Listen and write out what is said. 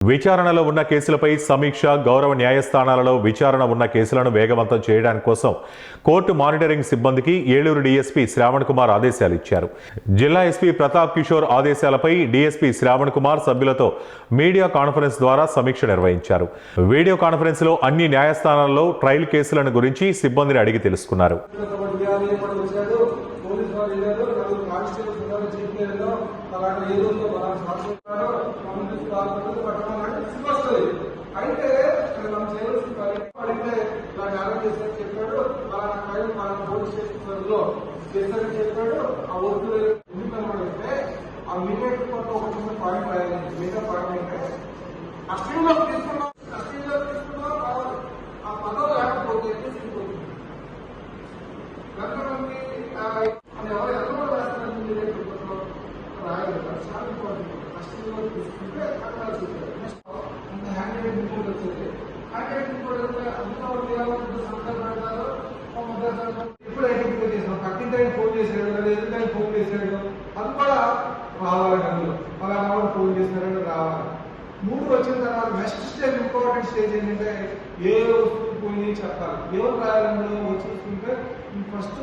విచారణలో ఉన్న కేసులపై సమీక్ష గౌరవ న్యాయస్థానాలలో విచారణ ఉన్న కేసులను వేగవంతం చేయడానికి కోసం కోర్టు మానిటరింగ్ సిబ్బందికి ఏలూరు డీఎస్పీ శ్రావణ్ కుమార్ ఆదేశాలు ఇచ్చారు. జిల్లా ఎస్పీ ప్రతాప్ కిషోర్ ఆదేశాలపై డీఎస్పీ శ్రావణ్ కుమార్ సభ్యులతో మీడియా కాన్ఫరెన్స్ ద్వారా సమీక్ష నిర్వహించారు. వీడియో కాన్ఫరెన్స్ లో అన్ని న్యాయస్థానాల్లో ట్రయల్ కేసులను గురించి సిబ్బందిని అడిగి తెలుసుకున్నారు. అయితే మనం చేయవలసిన పడితే ఇలా న్యాయం చేశారని చెప్పాడు, అలా పైన మన పోలీస్ స్టేషన్లో చేశారని చెప్పాడు. ఆ వస్తువులు ఎందుకంటే ఆ మినిట్ కొత్త ఒక చిన్న పాయింట్ రాయాలి. మిగతా పాయింట్ అంటే కస్టడీలో తీసుకున్నాం కావాలి. ఆ పదం లేకపోతే తీసుకుపోతుంది ఎవరు ఎంతో రాస్తారని రాయాలి. చాలా ఇంపార్టెంట్. కస్టడీలో తీసుకుంటే అక్కడ చూస్తారు. ఇప్పుడు ఐడెంటిఫై చేసాం. పక్కింటి ఫోన్ చేశాడు లేదా ఎదుటి ఫోన్ చేశాడు, అది కూడా రావాలి. అందులో అలా ఫోన్ చేశాడు రావాలి. 3 వచ్చిన తర్వాత నెక్స్ట్ స్టేజ్, ఇంపార్టెంట్ స్టేజ్ ఏంటంటే ఏ వస్తువు పోయి చెప్పాలి. ఎవరు రాయాలి వచ్చింటే ఫస్ట్